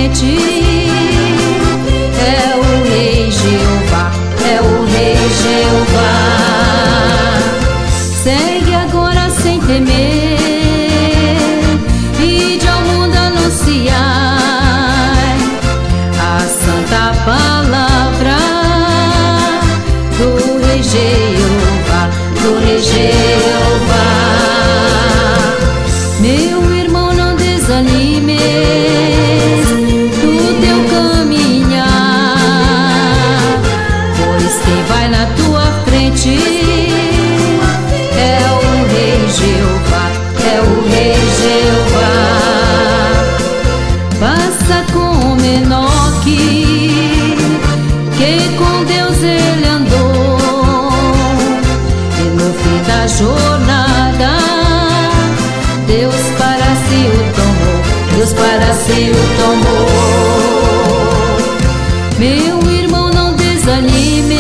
frente. É o Rei Jeová, é o Rei Jeová. Segue agora sem temer, ide ao mundo anunciar a santa palavra do Rei Jeová, do Rei Jeová. Meu irmão, não desanimes do teu caminhar, pois quem vai na tua frente é o Rei Jeová, é o Rei Jeová. Passa com Enoque, que com Deus ele andou, e no fim da jornada Deus para si o tomou, Deus para si o tomou. Meu irmão, não desanime,